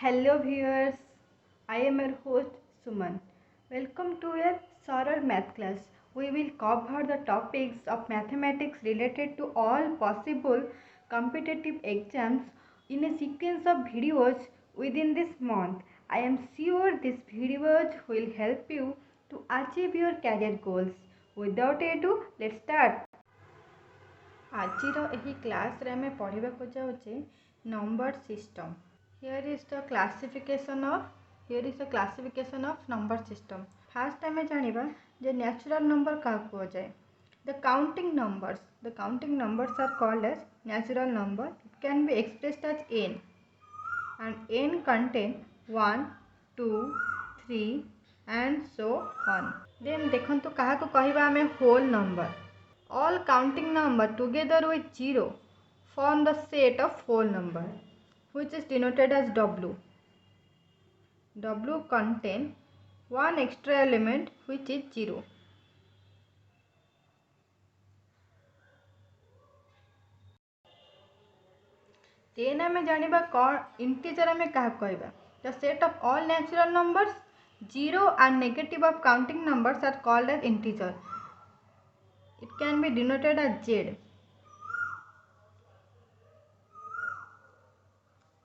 Hello viewers, I am your host Suman. Welcome to a Saral math class. We will cover the topics of mathematics related to all possible competitive exams in a sequence of videos within this month. I am sure these videos will help you to achieve your career goals. Without ado, let's start. आजिर एही class रे आमे पढ़िबाकु जाउचे number system. Here is the classification of number system. First आमे जानिबा जे natural number का को जाय. The counting numbers are called as natural number. It can be expressed as n, and n contain 1, 2, 3 and so on. Then देखंतु कहा को कहिबा आमे whole number. All counting number together with 0 form the set of whole number, which is denoted as W. W contain one extra element which is 0. Then आमे जानिबा कौन integer आमे कहा कहबा. The set of all natural numbers, 0 and negative of counting numbers are called as integer. It can be denoted as Z.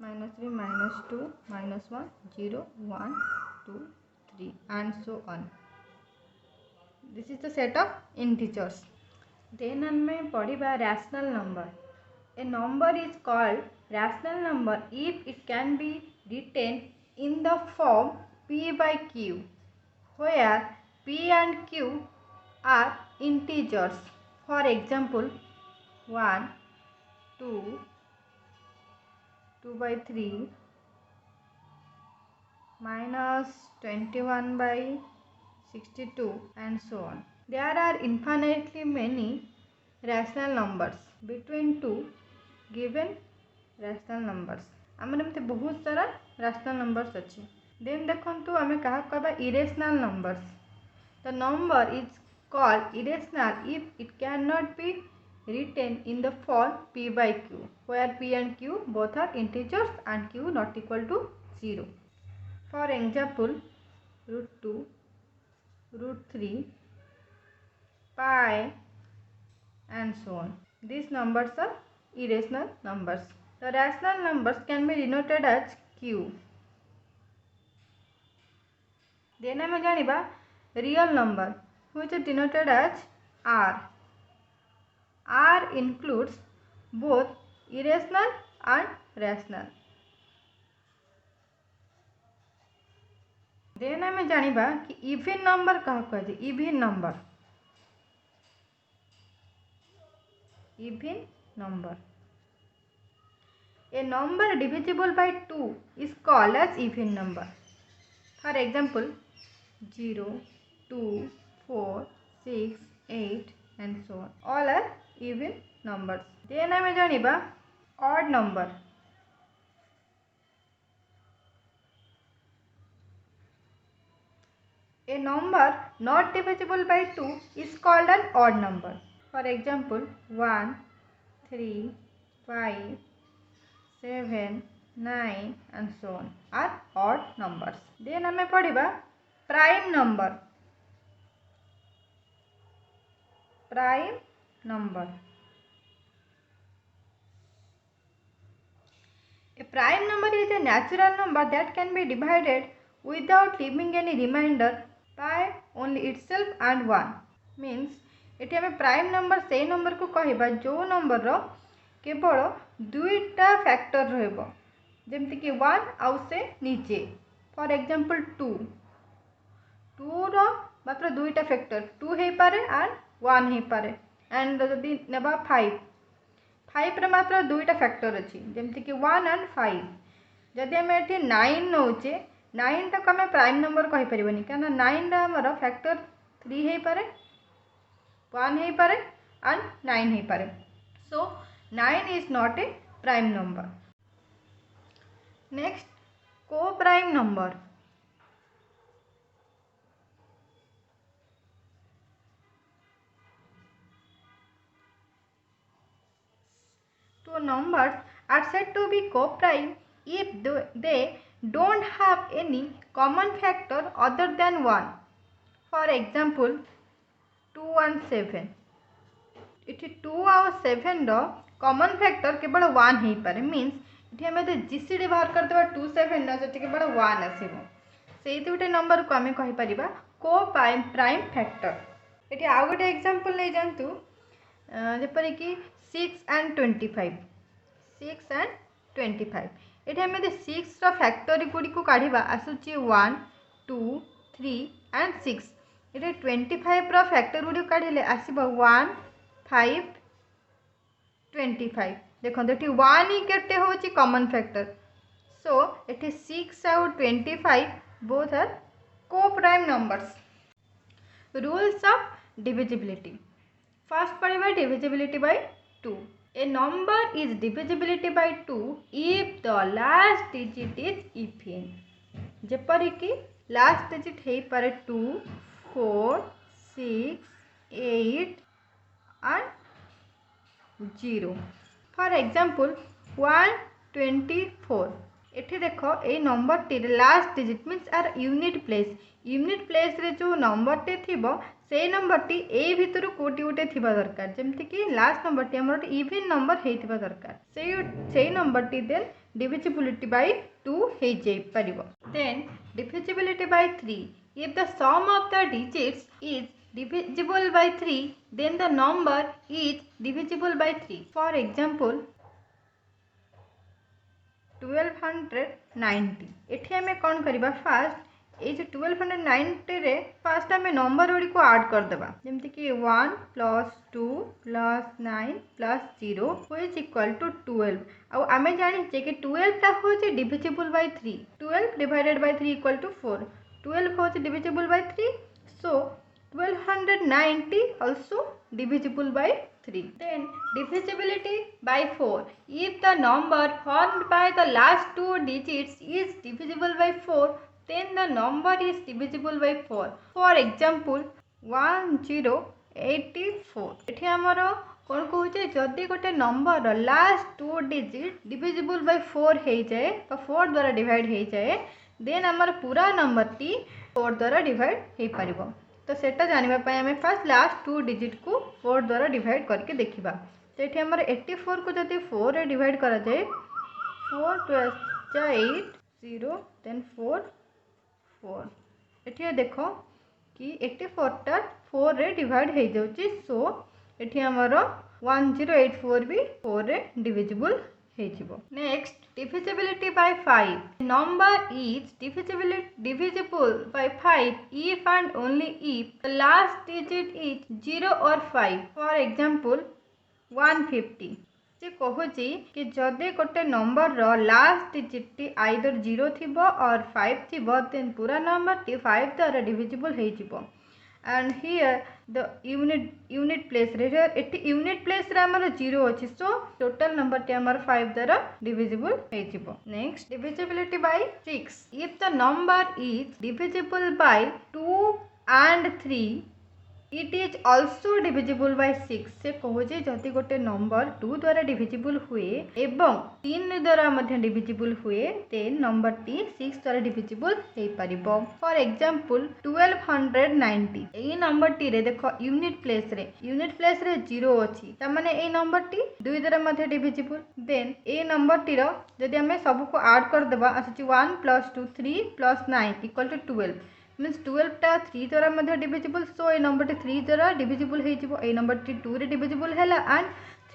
-3, -2, -1, 0, 1, 2, 3 and so on. This is the set of integers. Then we पढ़िबा rational number. A number is called rational number if it can be written in the form p by q, where p and q are integers. For example, 1, 2, 2 by 3, -21 by 62 and so on. There are infinitely many rational numbers between two given rational numbers. आमर एमती बहुत सारा rational numbers अच्छी. Then देखंतु आमे कहा कहबा irrational numbers. The number is called irrational if it cannot be written in the form p by q, where p and q both are integers and q not equal to 0. For example, √2, √3, pi and so on. These numbers are irrational numbers. The rational numbers can be denoted as q. Then आमे जानिबा real number, which is denoted as r. R includes both irrational and rational. Then आमे जानिबा कि even number कहा कहजे. Even number. Even number. A number divisible by 2 is called as even number. For example, 0, 2, 4, 6, 8 and so on. All are even numbers. Then आमे जानिबा odd number. A number not divisible by 2 is called an odd number. For example, 1, 3, 5, 7, 9 and so on are odd numbers. Then आमे पढ़िबा prime number. Prime number. A prime number is a natural number that can be divided without leaving any remainder by only itself and 1. Means eighty आमे prime number से number को कहबा जो number रो केवल दुईटा factor रहबो, जेमति कि 1 आउ से नीचे. फॉर एग्जांपल 2 रो मात्र दुईटा फैक्टर 2 हे पारे एंड 1 हे पारे. एंड जदि नेबा 5 रे मात्र दुईटा फैक्टर अछि, जेमति कि 1 एंड 5. जदि आमे एटी 9 नउचे, 9 तक आमे प्राइम नंबर कहि परिबनी, काना 9 रे हमर फैक्टर 3 हे पारे, 1 हे पारे and 9 हे पारे. So 9 is not a prime number. Next, co-prime number. Two numbers are said to be co-prime if they don't have any common factor other than 1. For example, 2 and 7. इठी 2 आउ 7 रो common factor केवल 1 हे पारे means इठी हम यदि GCD बाहर कर देबा 2 7 रो जति केवल 1 आसीबो सेही दुटे नंबर को हमें कहि परिबा को प्राइम फैक्टर। इठी आउ गोटे एग्जांपल ले जानतु जेपरि कि 6 and 25 6 and 25 इठी हम यदि 6 रो फैक्टर गुडी को काढिबा आसुची 1 2 3 and 6 इठी 25 रो फैक्टर गुडी काढिले आसीबा 1 5 25 देखो ये 1 ही केटे होची कॉमन फैक्टर सो ये 6 आउ 25 both are coprime numbers. Rules of divisibility first पढ़िबा divisibility by 2 a number is divisibility by 2 if the last digit is even जेपरि कि लास्ट डिजिट हे पारे 2 4 6 8 and 0 for example 124 एठी देखो ए नंबर टी last digit means or unit place रे जो नंबर टी थिबो से नंबर टी ए भितर कोटी उटे थिबा दरकार जेमति कि लास्ट नंबर टी हमर इवन नंबर हेथिबा दरकार से नंबर टी देन डिविजिबिलिटी बाय 2 हे जे परिबो then divisibility by 3 if the sum of the digits is divisible by 3 then the number is divisible by 3 for example 1290 एठी हमें कौन करिबा फास्ट ए जो 1290 रे फास्ट हमें नंबर गुडी को ऐड कर देबा जेमति कि 1 + 2 + 9 + 0 व्हिच इक्वल टू 12 आ हमें जानि जे कि 12 ता होचे divisible by 3 12 divided by 3 equal to 4 12 होचे divisible by 3 so 1290 also divisible by 3 then divisibility by 4 if the number formed by the last two digits is divisible by 4 then the number is divisible by 4 for example 1084 एठी हमरो कोन कहूचे जदी गोटे number last two digit divisible by 4 हे जाए तो 4 द्वारा divide हे जाए then हमर पूरा नंबर टी 4 द्वारा डिवाइड हे परिबो तो सेटा जानिबा पय हमें फर्स्ट लास्ट टू डिजिट को 4 द्वारा डिवाइड करके देखिबा तो एठी हमर 84 को जदी 4 रे डिवाइड करा जाए 4 + 8 0 देन 4 4 एठी देखो कि 84 टा 4 रे डिवाइड हे जाउची सो एठी हमर 1084 भी 4 रे डिविजिबल हे जिवो। Next divisibility by 5 number is divisible by 5 if and only if the last digit is 0 or 5 for example 150 जे कहूची कि जदि गोटे नंबर रो लास्ट डिजिट टी आइदर 0 थिबो और 5 थिबो देन पूरा नंबर टी 5 द्वारा डिविजिबल हे जिवो and here the unit place रे एटी यूनिट प्लेस रे हमर 0 अछि सो टोटल नंबर टी हमर 5 द्वारा डिविजिबल हे जिवो। Next divisibility bye 6 if the number is divisible by 2 and 3 it is also divisible by 6 से कहूजे जदि गोटे नंबर 2 द्वारा डिविजिबल हुए एवं 3 द्वारा मध्य डिविजिबल हुए देन नंबर टी 6 द्वारा डिविजिबल हे परिबो फॉर एग्जांपल 1290 एई नंबर टी रे देखो यूनिट प्लेस रे 0 अछि त माने एई नंबर टी 2 द्वारा मध्य डिविजिबल देन एई नंबर टी रो जदि हमें सब को ऐड कर देबा आछि 1 + 2 3 + 9 = 12 मीन्स 12 टा 3 द्वारा मध्य डिविजिबल सो ए नंबर टी 3 द्वारा डिविजिबल हे जिवो ए नंबर टी 2 रे डिविजिबल हैला एंड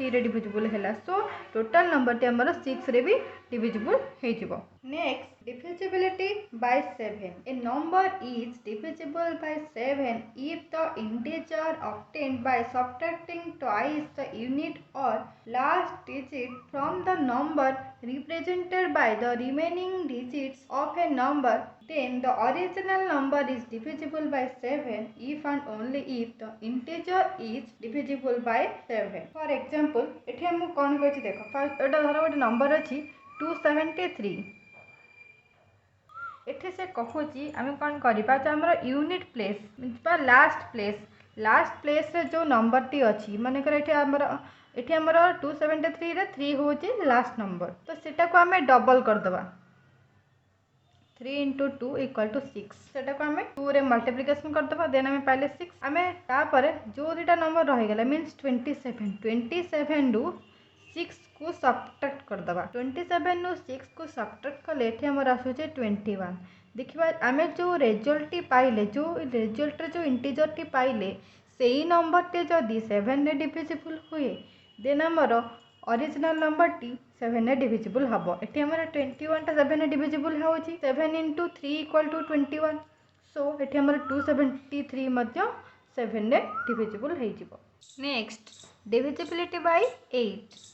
3 रे डिविजिबल हैला सो टोटल नंबर टी हमर 6 रे भी डिविजिबल हे जिवो। Next divisibility by 7 a number is divisible by 7 if the integer obtained by subtracting twice the unit or last digit from the number represented by the remaining digits of a number then the original number is divisible by 7 if and only if the integer is divisible by 7 for example एठी हम कोन कहछि देखो first एटा धरो गोटे number अछि 273 एठी से कहूची आम कौन करवा तो आम unit place means last place रे जो नंबर टी अच्छी मानकर एठी आमर 273 रे 3 होची लास्ट नंबर तो सेटा को आम डबल करदबा 3 इंटू 2 इक्वल टू 6 सेटा को आम 2 रे मल्टीप्लिकेशन करदे देन आम पाइले 6 आम तापर जो दुटा नंबर रहीगला मीन्स 27 रु 6 को सब्ट्रैक्ट करदे 27 रु 6 को सब्ट्रैक्ट कले ये आमर आसूचे 21 देखिए आम जो रिजल्ट पाइले जो रिजल्ट जो इंटीजर टी पाइले से ही नंबर टे जदि 7 रे डिविजिबल हुए देन आमर ओरिजिनल नंबर टी 7 रे डिविजिबल हम ये आम 21 टा 7 रे डिविजिबल हो 7 इंटू 3 इक्वल टू 21 सो ये आम 273 7 रे डिविजिबल हो next divisibility bye 8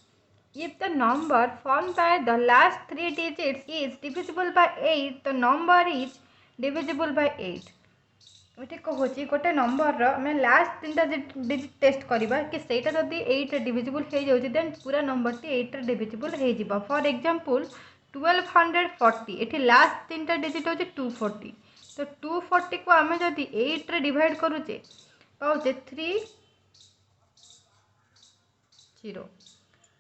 if the number formed by the last 3 digits is divisible by 8 the number is divisible by 8 ये कहूँ गोटे नंबर आम लास्ट 3टा डिजिट टेस्ट करवा कि सहीटा जब 8 डिविजिबल हो जाए देन पूरा नंबर टी 8 डिविजिबल हो फॉर एग्जांपल 1240 ये लास्ट 3टा डिजिट हूँ 240 तो 240 को आम जब 8 रे डिवाइड करुचे पाचे 3 0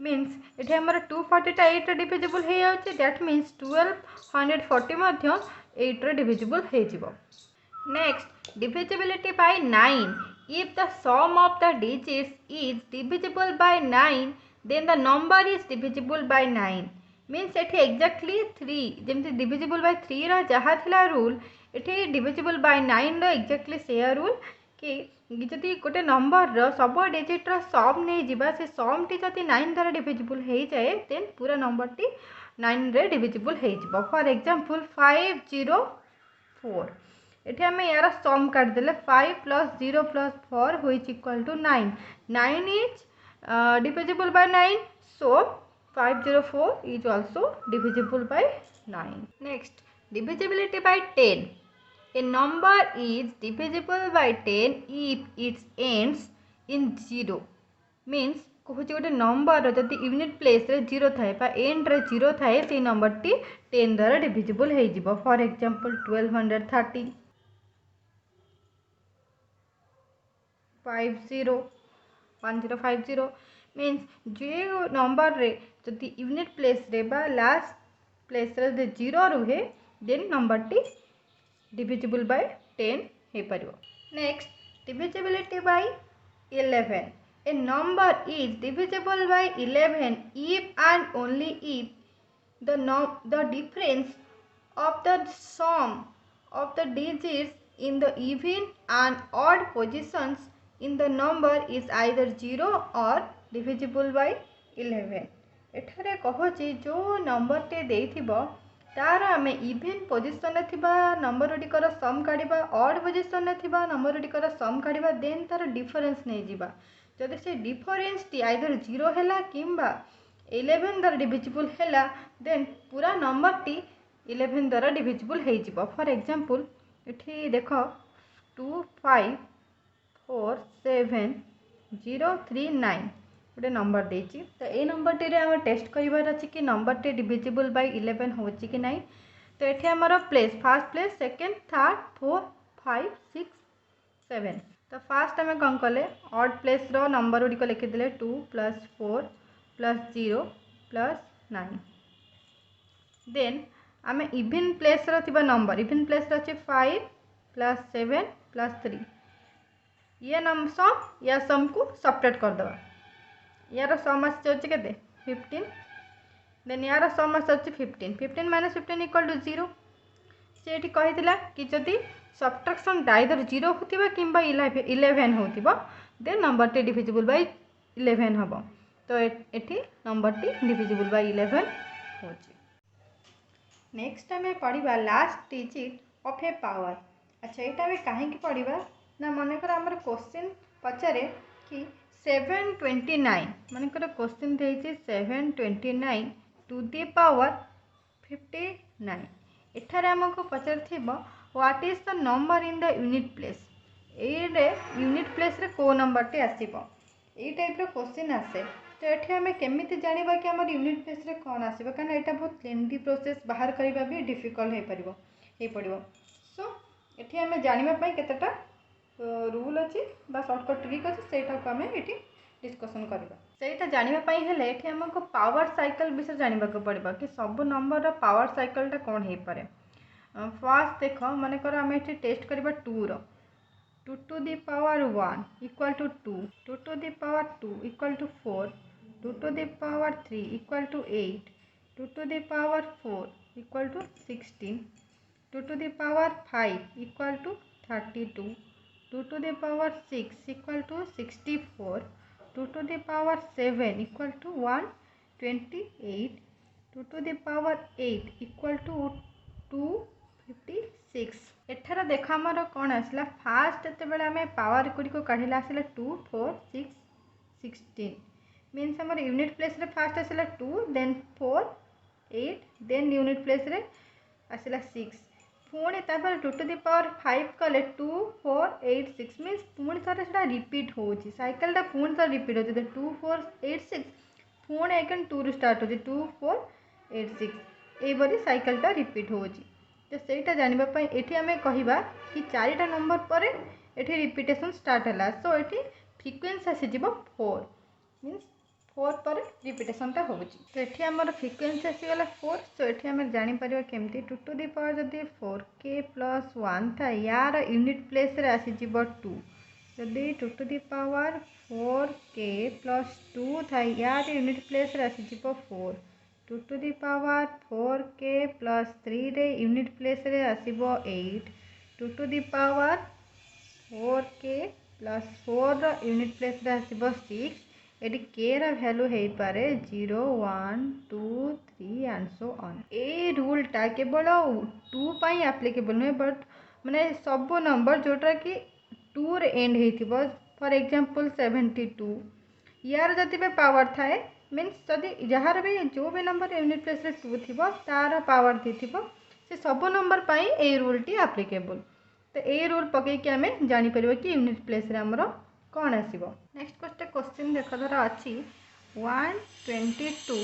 मीन्स ये आमर 240 टा 8 रे डिविजिबल हो जाए दैट मीन्स 1240 8 रे डिविजिबल हो next divisibility bye 9 if the sum of the digits is divisible by 9 then the number is divisible by 9 means ये एक्जाक्टली 3 जमी डिविजिबल बाय 3 रा जहाँ थिला रूल ये डिविजिबल बाय 9 रो एक्जाक्टली से रूल कि जदि गोटे नंबर सब डिजिट सम नहीं जावा से सम टी जब 9 द्वारा डिविजिबल हो जाए देन पूरा नंबर टी 9 रे डिविजिबल हो फॉर एग्जांपल 504 ये आम यार सम काटिदेले 5 plus 0 plus 4 which equal to 9 9 is divisible by 9 so 504 is also divisible by 9 next divisibility by 10 a number is divisible by 10 if it ends in 0 means कहूँ गोटे number जब unit place रे 0 थाए बा एंड रे 0 थाए से नंबर टी 10 द्वारा डिविजिबल हो फॉर एग्जांपल 1230 1050 मीन्स जो नंबर रे जदि यूनिट प्लेस रे बा लास्ट प्लेस रे 0 रुहे देन नंबर टी divisible by 10 हो पारिबो next divisibility by 11 a number is divisible by 11 if and only if the difference of the sum of the digits in the even and odd positions in the number is either 0 or divisible by 11 एठारे कहूँ जो number टे देथिबो तार आम even position number गुड़िकर सम काढ़ा odd position number गुड़िकर सम काढ़ा then तार difference नहीं जावा जदि से डिफरेन्स टी आइदर 0 है कि 11 द्वारा डिविजिबल है देन पूरा नंबर टी 11 द्वारा डिविजिबल हो फॉर एग्जांपल ये देख 2547039 गोटे नंबर देती तो ये नंबर टी आम टेस्ट करार अच्छी कि नंबर टी डिविजिबल बाय 11 हो कि नहीं तो ये आमर place first place second third 4 5 6 7 तो फास्ट आम कौन कले ऑड प्लेस रो नंबर गुड़िक लिखिदे 2 + 4 + 0 + 9 देन आम इवन प्लेस रो नंबर इवन प्लेस अच्छे 5 + 7 + 3 ये सम या सम को सब्ट्रैक्ट करदे यार सम आसे के 15 देन यार सम आसे 15 15 माइनस 15 इक्वल टू 0 से कही कि जदि सब्ट्रैक्शन आइदर 0 होतिबा किंबा 11 होतिबा देन नंबर टी डिविजिबल बाय 11 हम तो ये नंबर टी डिविजिबल बाय 11 हो नेक्स्ट आम पढ़ा last digit of A power अच्छा यहाँ आम कहीं पढ़ा ना मनकर आमर क्वेश्चन पचारे कि 729 मनकर क्वेश्चन देती 729 टू दी पावर 59 एठारे आमको पचार what is the number in the unit place ये यूनिट प्लेस रे को नंबर टी आसो ये टाइप क्वेश्चन आसे तो ये आम केमी जाना कि आम यूनिट प्लेस रे कौन आसो कहीं यहाँ बहुत लेंथी प्रोसेस बाहर करवा भी डिफिकल्ट हो पड़ो सो ये आम जानापी केतेटा रूल अच्छी सर्टकट ट्रिक अच्छी से आम ये डिस्कसन करवा से जानापी ये आमको पावर साइकिल विषय जानवा पड़ो कि सब नंबर पावर साइकिलटा कौन हो पारे फास्ट देख मनकर आम ये टेस्ट करवा 2 रो 2 to the power 1 equal to 2, 2 to the power 2 equal to 4, 2 to the power 3 equal to 8, 2 to the power 4 equal to 16, 2 to the power 5 equal to 32, 2 to the power 6 equal to 64, 2 to the power 7 equal to 128, 2 to the power 8 equal to 256. एठार देख आमर कौन आसला fast जो आम power गुड़िक काढ़ला आसला 2 4 6 16 means आमर unit place रे fast आसला 2 देन 4 8 देन यूनिट प्लेस रे आसला 6 पुणी तापर 2 to the power 5 कले 2 4 8 6 मीन्स पुणी थोड़े से रिपीट हो साइकिलटा पुणी थोड़े रिपीट हो 2 4 8 6 पुणी अगेन 2 रु स्टार्ट हो 2 4 8 6 यही साइकिलटा रिपीट हो तो सहीटा जानापी ये आम कह कि 4टा नंबर पर ये रिपीटेशन स्टार्ट है सो ये फ्रिक्वेंसी आसीज 4 मीन्स 4 पर रिपीटेशनटा हो तो ये आम फ्रिक्वेंसी आसीगला 4 सो ये आम जापर केमती 2 to the power जदि 4k + 1 था यार यूनिट प्लेस रे आसीज 2 जदि 2 to the power 4k + 2 था यार यूनिट प्लेस रे आसीज 4, 2 to the power 4k + 3 रे यूनिट प्लेस रे आसीबो 8, 2 to the power 4k + 4 रो यूनिट प्लेस रे आसीबो 6 एडी k रा वैल्यू हे पारे 0 1 2 3 एंड सो ऑन ए रूलटा केवल 2 पाई एप्लीकेबल नुहे बट माने सब नंबर जोटा कि 2 रे एंड हेथिबो फॉर एग्जांपल 72 यार जति बे पावर थाए मीन्स जदि जार भी जो भी नंबर यूनिट प्लेस रे 2 थी तार पावर दी थी से सब number pi a rule T applicable तो ए रूल पकईकि आम जापर कि यूनिट प्लेस रे हमर कौन आसो नेक्स्ट क्वेश्चन देख धर अच्छी 122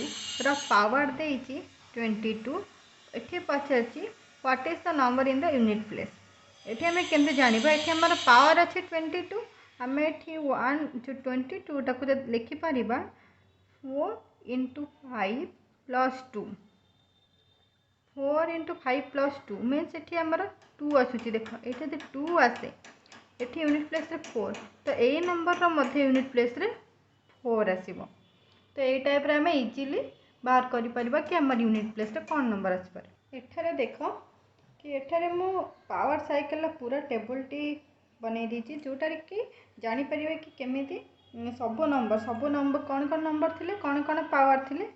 रो पावर देती 22 ये पचार what is the number in the unit place ये आम केमती जाना ये आम पावर अच्छी 22 आम ये 1 22 टाक लिखिपर 4 into 5 plus 2 4 into 5 plus 2 means ये आमर 2 आसूची देख ये 2 आसे ये यूनिट प्लेस रे 4 तो यही नंबर रो यूनिट प्लेस रे 4 आसीबो तो यही टाइप रे आम इजीली बाहर करि परिबा कि हमर यूनिट प्लेस रे कौन नंबर आसपारे एठारे देख कि एठारे मु पावर साइकिल पूरा टेबल टी बनै दीची जोटार कि जानी परिबे कि केमिति सब नंबर कौन नंबर थिले कौन पावर थिले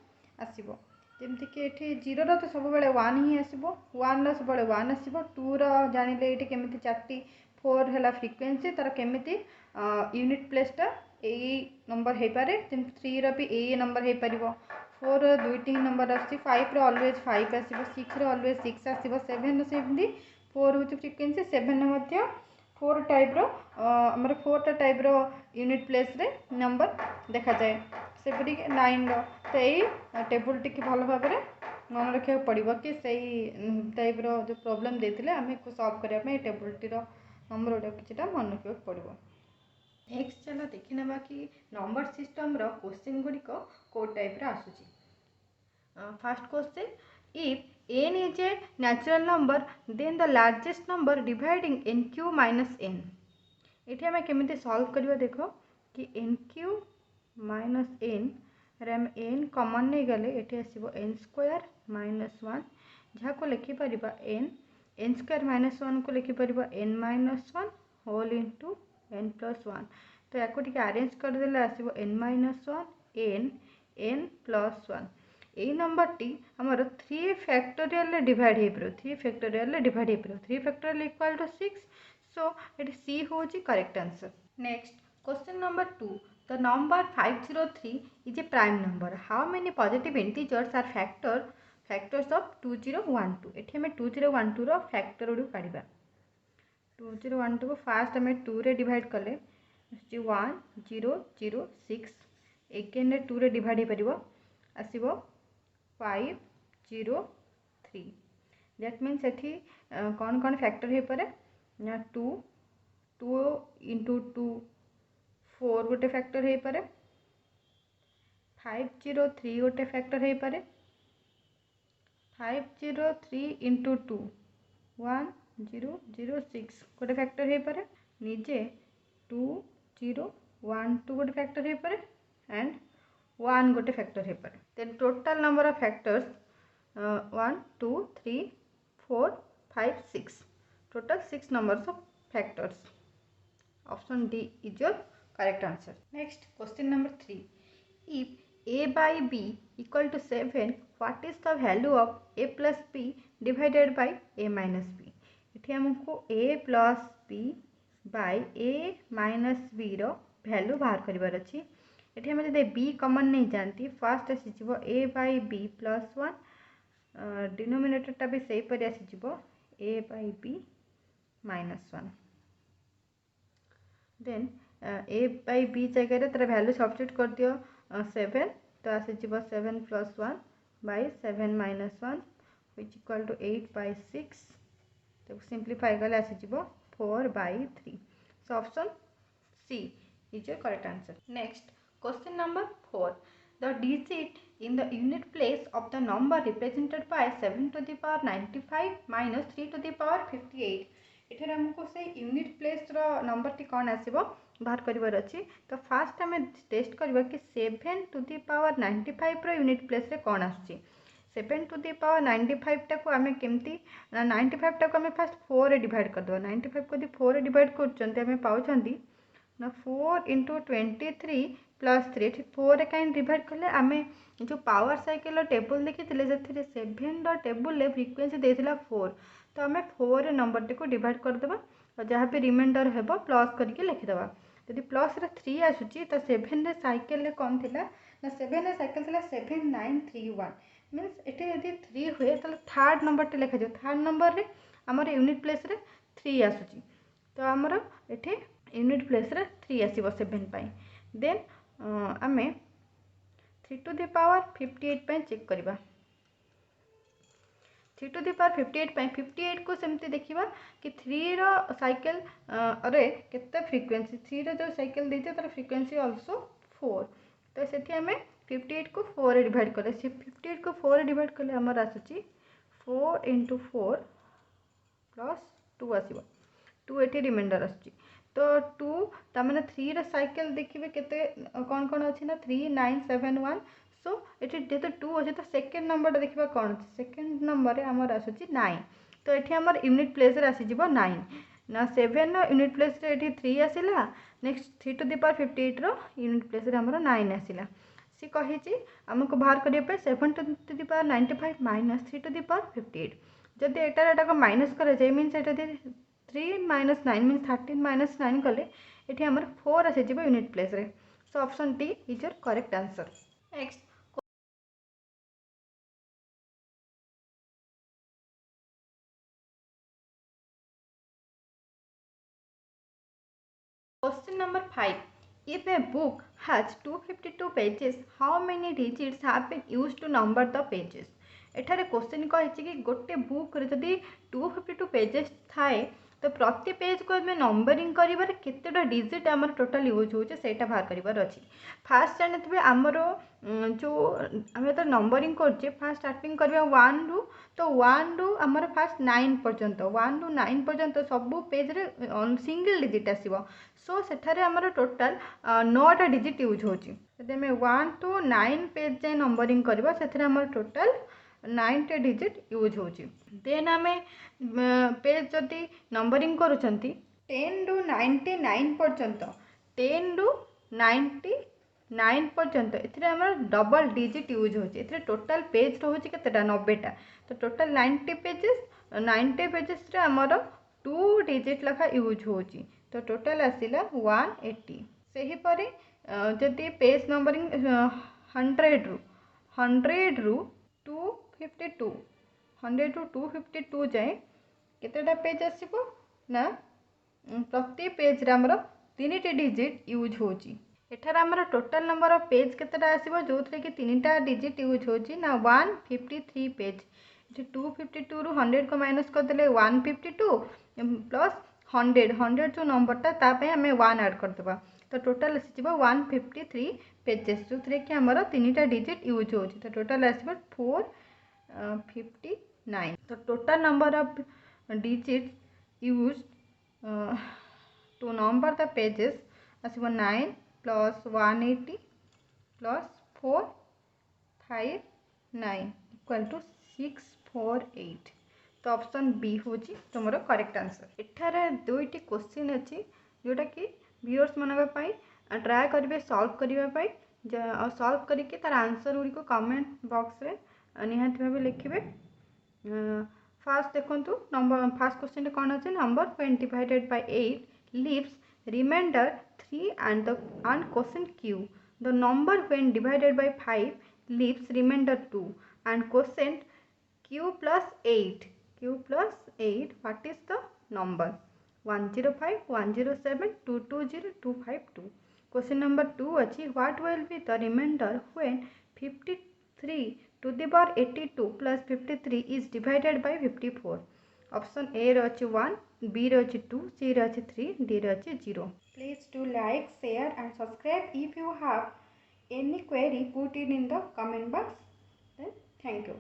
आसीबो जेमती कि ये 0 रो तो सब बेले 1 ही आसीबो 1 रो सब बेले 1 आसीबो 2 रो जानिले ये केमिति 4टी 4 हैला फ्रिक्वेंसी तार केमिति यूनिट प्लेसटा यही नंबर हो पारे 3 रो भी यही नंबर हो पारिबो 4 रो दुईटी नंबर आसी 5 रो ऑलवेज 5 आसीबो 6 रो ऑलवेज 6 आसीबो 7 रो सेमती 4 होची फ्रिक्वेंसी 7 रो मध्ये 4 टाइप रो हमर 4टा टाइप रो यूनिट प्लेस रे नंबर देखा जाए सेपरी 9 रो तो यही टेबल टी भल भाव में मन रखा पड़ो कि सही टाइप रो जो प्रॉब्लम देते आम सॉल्व करने टेबल टी नंबर गुड़ा किसी मन रखा पड़ो नेक्स्ट चलो देखी ना कि नंबर सिस्टम रो क्वेश्चन गुड़िक कौ टाइप रो आसूची first question if n is a natural number then the largest number dividing nq minus n ये आम केमी सॉल्व करवा देख कि nq minus n रे आम n कॉमन नहीं गले ये आसो n स्क्वायर माइनस 1 जहाँ को लिखिपर n स्क्वायर माइनस 1 को लिखिपर n minus 1 whole into n plus 1 तो या अरेंज करदे आसो n माइनस 1 n प्लस 1 यही नंबर टी आमर 3 फैक्टोरियल डिवाइड हो पार 3 फैक्टोरियल डिवाइड हो पार 3 फैक्टोरियल इक्वल टू 6 सो ये सी हूँ correct answer next question number 2 the number 503 is a prime number how many positive integers are factors of 2012 ये आम 2012 रो फैक्टर गुड़ काढ़ा 2012 को फास्ट आम 2 रे डिवाइड कले 1 0 0 6 एगेन 2 रे डिवाइड हो पार आसो 5 0 3 दैट मीन्स ये कौन कौन फैक्टर हो पारे 2 2 इंटू 2 4 गोटे फैक्टर हो पारे 503 गोटे फैक्टर हो पारे 503 इंटू 2 1006 गोटे फैक्टर हो पारे निजे 2012 गोटे फैक्टर हो पारे एंड 1 गोटे फैक्टर हो पारे then total number of factors 1 2 3 4 5 6 total 6 numbers of factors. Option D is your correct answer. Next question number 3. If a by b equal to 7, what is the value of a plus b divided by a minus b? इथे हमको a plus b by a minus b रो value बाहर करिवार अछि एठी हम जदि b common नहीं जानती फर्स्ट आसीजिवो a by b plus 1 denominator टा भी सही परि आसीजिवो a by b minus 1 देन a by b जगह तार वैल्यू सब्स्टिट्यूट कर दियो 7 तो आसीजिवो 7 plus 1 by 7 minus 1 which equal to 8 by 6 तो सिंप्लीफाई कले आसीजिवो 4 by 3 so option C is your correct answer. Next question number 4. The digit in the unit place of the number represented by 7 to the power 95 minus 3 to the power 58 एठार हमको से unit place रो number टी कौन आसीबो बाहर करिवार अछि तो फास्ट हमें टेस्ट करबा कि 7 टू द पावर 95 रो यूनिट प्लेस रे कौन आछि 7 टू द पावर 95 टाको आमे केमती 95 टाको आमे फास्ट 4 रे डिवाइड कर दो 95 को दी 4 रे डिवाइड करचंती आमे पाउचंती ना 4 into 23 plus 3 ठीक 4 रे काइन डिवाइड करले आमे जो पावर साइकिल रो टेबल देखिथिले जेथिरे 7 रो टेबल ले फ्रीक्वेंसी देथिला 4 तो आमे 4 नंबर टी को डिवाइड कर देबा और जहाँ भी रिमाइंडर हेबो प्लस करके लिखि देबा यदि प्लस रे 3 आसुची तो 7 रे साइकिल ले कोन थिला ना 7 रे साइकिल थिला 7931 मींस एटे यदि 3 होए तो थर्ड नंबर टी लिखा जो थर्ड नंबर रे हमर यूनिट प्लेस रे 3 आसुची तो हमर एटे यूनिट प्लेस रे 3 आसीबो 7 पाई देन आमे 3 टू द पावर 58 पाई चेक करबा 3 टू द पावर 58 पाई 58 को सेमती देखिबा कि 3 रो साइकिल अरे केते फ्रीक्वेंसी 3 रो जो साइकिल देते तार फ्रीक्वेंसी आल्सो 4 तो सेठी हमें 58 को 4 रे डिवाइड करले से 58 को 4 रे डिवाइड करले हमर आसुची 4 into 4 plus 2 आसीबो 2 एठी रिमाइंडर आसुची तो 2 ता माने 3 रे साइकिल देखिबे केते कोन कोन अछि ना 3971 सो एठी जेते 2 अछि तो सेकंड नंबर देखिबा कोन सेकंड नंबर रे हमर आसुची 9 तो एठी हमर यूनिट प्लेस रे आसी जिवो 9 ना 7 नो यूनिट प्लेस रे एठी 3 आसीला नेक्स्ट 3 टू द पावर 58 रो यूनिट प्लेस रे हमर 9 आसीला सी कहि छी हमको बाहर करिया पे 7 to the power 95 minus 3 to the power 58 जदि एटा एटा को माइनस करे जे मींस एटा 3 minus 9 means 13 minus 9 कले एठी हमर 4 आसे जिवो यूनिट प्लेस रे so option D is your correct answer. Next question number 5. If a book has 252 pages, how many digits have been used to number the pages? एठारे question कहिछि कि गोटे book रे जदि 252 पेजेस थाए तो प्रति पेज को आम नंबरिंग कर केतेटा डिजिट आम टोटाल यूज होचे सेटा बाहर करिवार अछि. फास्ट जानते आमर जो आम तो नंबरिंग करछे फास्ट स्टार्टिंग करबा 1 रु तो 1 रु आमर फास्ट 9 पर्यंत 1 रु 9 पर्यंत सब पेज रे सिंगल डिजिट आसीबो सो सेठारे आमर टोटाल 9टा डिजिट यूज होची जदि आम 1 टू 9 पेज जाय नंबरिंग करबा सेथरे आमर टोटाल 9टा डिजिट यूज होची. देन आमे पेज जदि नंबरिंग करूछंती 10 रु 99 पर्यंत 10 रु 99 पर्यंत एथरे हमर डबल डिजिट यूज होची एथरे टोटल पेज रहउची केतेटा 90टा तो टोटल 90 पेजेस रे हमर 2 डिजिट लखा यूज होची तो टोटल आसीला 180. सेही परे जदि पेज नंबरिंग 100 रु 252 100 टू 252 जाए केतेटा पेज आसीबो ना प्रति पेज रे हमर 3टी डिजिट यूज होची एठार हमर टोटल नंबर ऑफ पेज केतेटा आसीबो जोथरे कि 3टा डिजिट यूज होची ना 153 पेज जे 252 रु 100 को माइनस कर देले 152 प्लस 100 जो नंबर ता पे हमें 1 ऐड कर देबा तो टोटल आसीबो 153 पेजेस जोथरे कि हमर 3टा डिजिट यूज होची तो टोटल आसीबो 459 तो total number of digits used to number the pages आसो 9 plus 180 plus 459 equal to 648। तो ऑप्शन बी हूँ तुम करेक्ट आंसर। एठारे दुईटी क्वेश्चन अच्छी जोटा कि व्यूअर्स मानी ट्राए करेंगे सॉल्व करने सॉल्व करके तार आंसर गुड़िक कमेंट बॉक्स रे निहाती भाव लिखे। फास्ट देखूँ नंबर फास्ट क्वेश्चन कौन अच्छे number when divided by 8 leaves remainder 3 and question Q the number when divided by 5 leaves remainder 2 and question Q plus 8 what is the number 105 107 220 252। question number 2 अच्छी what will be the remainder when 53 to the power 82 plus 53 is divided by 54। Option A रही 1 B रही 2 सी रही 3 D रही 0। Please do like share and subscribe if you have any query put it in the comment box। Then thank you।